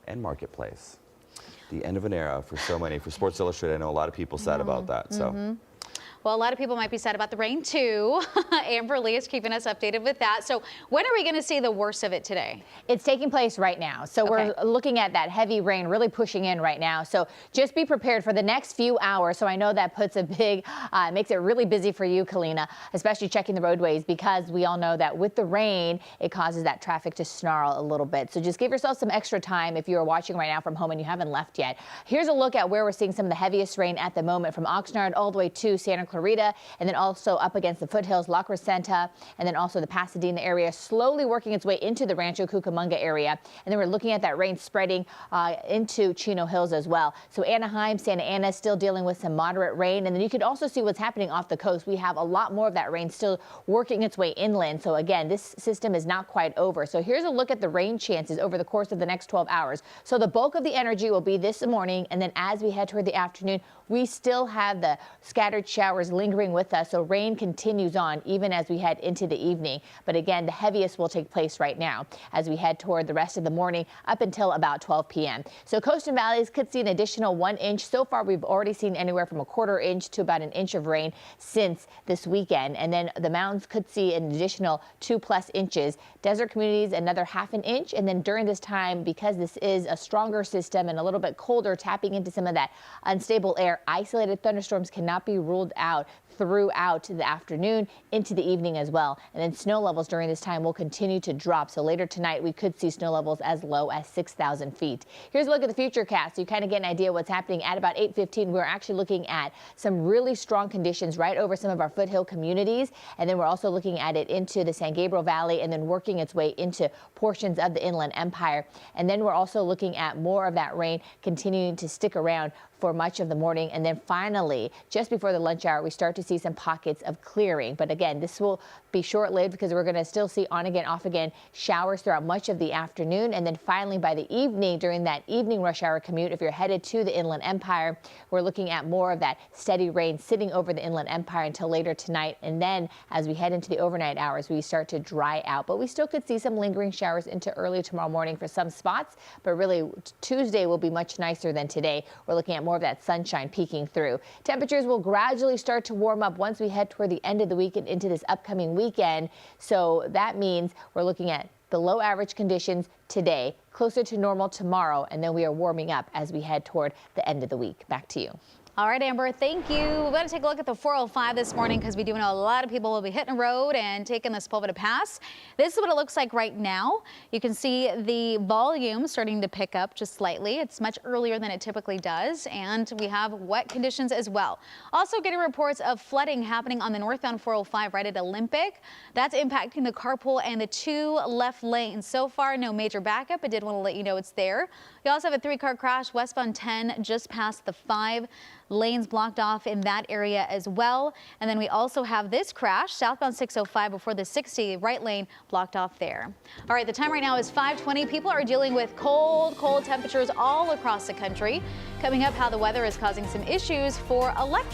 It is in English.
and Marketplace. The end of an era for so many. For Sports Illustrated, I know a lot of people sad about that. So. Well, a lot of people might be sad about the rain too. Amber Lee is keeping us updated with that. So when are we going to see the worst of it today? It's taking place right now. So we're looking at that heavy rain really pushing in right now. So just be prepared for the next few hours. So I know that puts a big, makes it really busy for you, Kalina, especially checking the roadways, because we all know that with the rain, it causes that traffic to snarl a little bit. So just give yourself some extra time if you're watching right now from home and you haven't left yet. Here's a look at where we're seeing some of the heaviest rain at the moment, from Oxnard all the way to Santa Clarita, and then also up against the foothills, La Crescenta, and then also the Pasadena area, slowly working its way into the Rancho Cucamonga area. And then we're looking at that rain spreading into Chino Hills as well. So Anaheim, Santa Ana still dealing with some moderate rain. And then you can also see what's happening off the coast. We have a lot more of that rain still working its way inland. So again, this system is not quite over. So here's a look at the rain chances over the course of the next 12 hours. So the bulk of the energy will be this morning, and then as we head toward the afternoon, we still have the scattered showers lingering with us. So rain continues on even as we head into the evening. But again, the heaviest will take place right now as we head toward the rest of the morning up until about 12 p.m. So coast and valleys could see an additional 1 inch. So far, we've already seen anywhere from a quarter inch to about an inch of rain since this weekend. And then the mountains could see an additional 2+ inches. Desert communities, another ½ an inch. And then during this time, because this is a stronger system and a little bit colder, tapping into some of that unstable air, isolated thunderstorms cannot be ruled out throughout the afternoon into the evening as well. And then snow levels during this time will continue to drop. So later tonight, we could see snow levels as low as 6,000 feet. Here's a look at the futurecast. So you kind of get an idea what's happening at about 8:15. We're actually looking at some really strong conditions right over some of our foothill communities. And then we're also looking at it into the San Gabriel Valley and then working its way into portions of the Inland Empire. And then we're also looking at more of that rain continuing to stick around for much of the morning. And then finally, just before the lunch hour, we start to see some pockets of clearing. But again, this will be short-lived because we're going to still see on again, off again showers throughout much of the afternoon. And then finally, by the evening, during that evening rush hour commute, if you're headed to the Inland Empire, we're looking at more of that steady rain sitting over the Inland Empire until later tonight. And then as we head into the overnight hours, we start to dry out. But we still could see some lingering showers into early tomorrow morning for some spots. But really, Tuesday will be much nicer than today. We're looking at more of that sunshine peeking through. Temperatures will gradually start to warm up once we head toward the end of the week and into this upcoming weekend. So that means we're looking at below average conditions today, closer to normal tomorrow, and then we are warming up as we head toward the end of the week. Back to you. All right, Amber, thank you. We're going to take a look at the 405 this morning because we do know a lot of people will be hitting the road and taking the Sepulveda Pass. This is what it looks like right now. You can see the volume starting to pick up just slightly. It's much earlier than it typically does, and we have wet conditions as well. Also getting reports of flooding happening on the northbound 405 right at Olympic. That's impacting the carpool and the 2 left lanes. So far, no major backup. I did want to let you know it's there. We also have a 3-car crash westbound 10 just past the 5. Lanes blocked off in that area as well. And then we also have this crash southbound 605 before the 60 right lane blocked off there. All right, the time right now is 5:20. People are dealing with cold temperatures all across the country. Coming up, how the weather is causing some issues for electric